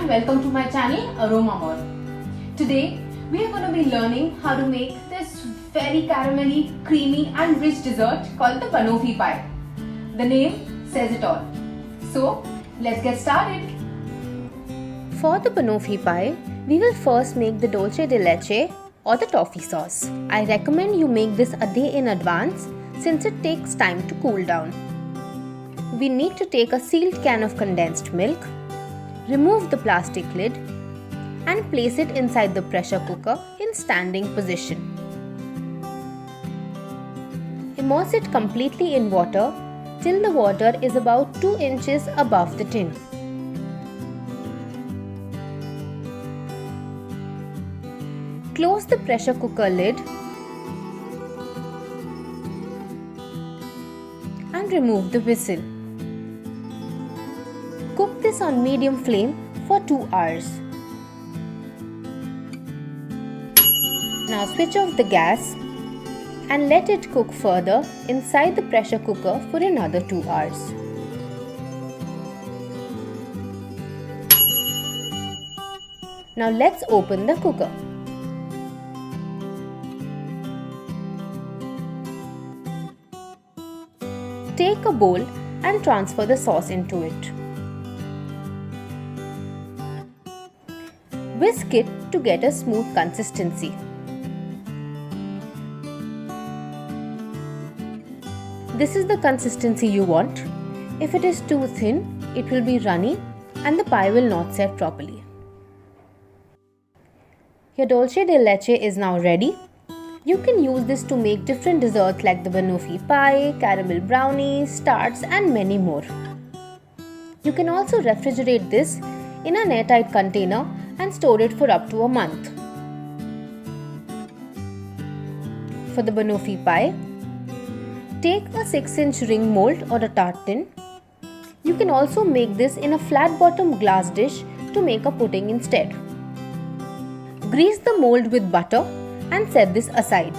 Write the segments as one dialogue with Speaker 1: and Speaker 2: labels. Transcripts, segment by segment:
Speaker 1: and welcome to my channel Aroma More. Today we are going to be learning how to make this very caramelly, creamy and rich dessert called the banoffee pie. The name says it all. So let's get started. For the banoffee pie, we will first make the dulce de leche or the toffee sauce. I recommend you make this a day in advance since it takes time to cool down. We need to take a sealed can of condensed milk, remove the plastic lid and place it inside the pressure cooker in standing position. Immerse it completely in water till the water is about 2 inches above the tin. Close the pressure cooker lid and remove the whistle. Cook this on medium flame for 2 hours. Now switch off the gas and let it cook further inside the pressure cooker for another 2 hours. Now let's open the cooker. Take a bowl and transfer the sauce into it. Whisk it to get a smooth consistency. This is the consistency you want. If it is too thin, it will be runny and the pie will not set properly. Your dulce de leche is now ready. You can use this to make different desserts like the banoffee pie, caramel brownies, tarts and many more. You can also refrigerate this in an airtight container and store it for up to a month. For the banoffee pie, take a 6-inch ring mold or a tart tin. You can also make this in a flat bottom glass dish to make a pudding instead. Grease the mold with butter and set this aside.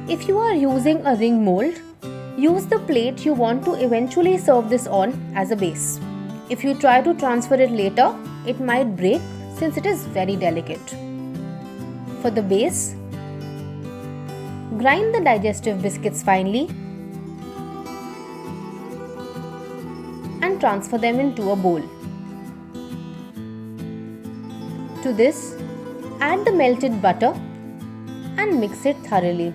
Speaker 1: If you are using a ring mold, use the plate you want to eventually serve this on as a base. If you try to transfer it later, it might break since it is very delicate. For the base, grind the digestive biscuits finely and transfer them into a bowl. To this, add the melted butter and mix it thoroughly.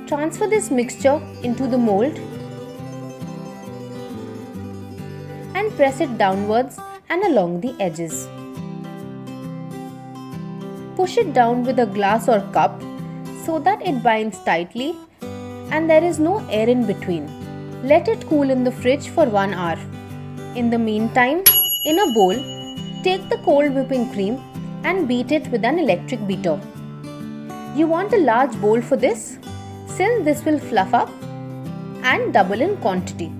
Speaker 1: Transfer this mixture into the mold and press it downwards and along the edges. Push it down with a glass or cup so that it binds tightly and there is no air in between. Let it cool in the fridge for 1 hour. In the meantime, in a bowl, take the cold whipping cream and beat it with an electric beater. You want a large bowl for this, since this will fluff up and double in quantity.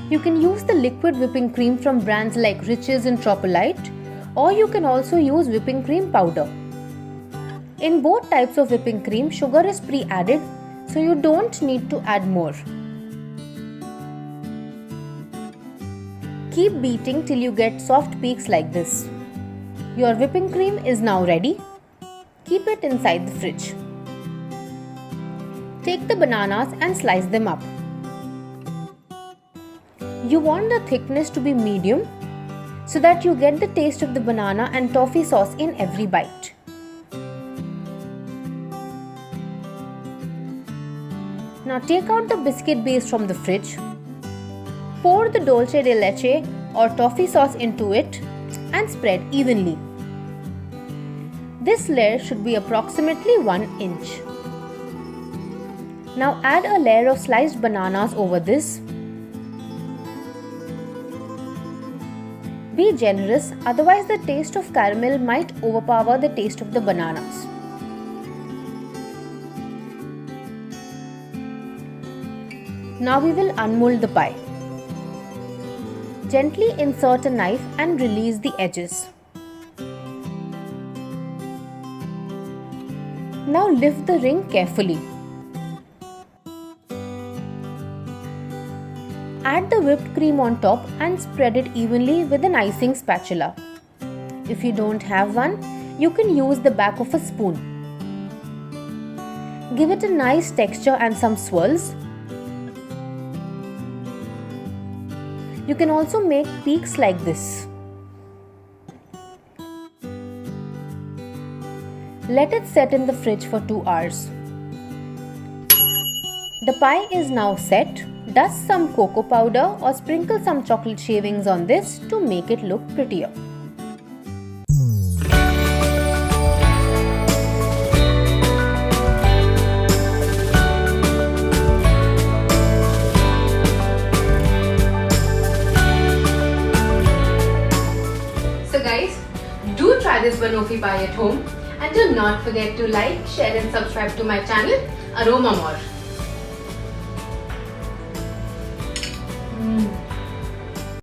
Speaker 1: You can use the liquid whipping cream from brands like Riches and Tropolite, or you can also use whipping cream powder. In both types of whipping cream, sugar is pre-added, so you don't need to add more. Keep beating till you get soft peaks like this. Your whipping cream is now ready. Keep it inside the fridge. Take the bananas and slice them up. You want the thickness to be medium so that you get the taste of the banana and toffee sauce in every bite. Now take out the biscuit base from the fridge. Pour the dulce de leche or toffee sauce into it and spread evenly. This layer should be approximately 1 inch. Now add a layer of sliced bananas over this. Be generous, otherwise the taste of caramel might overpower the taste of the bananas. Now we will unmold the pie. Gently insert a knife and release the edges. Now lift the ring carefully. Add the whipped cream on top and spread it evenly with an icing spatula. If you don't have one, you can use the back of a spoon. Give it a nice texture and some swirls. You can also make peaks like this. Let it set in the fridge for 2 hours. The pie is now set. Dust some cocoa powder or sprinkle some chocolate shavings on this to make it look prettier. So guys, do try this banoffee pie at home and do not forget to like, share and subscribe to my channel Aroma More.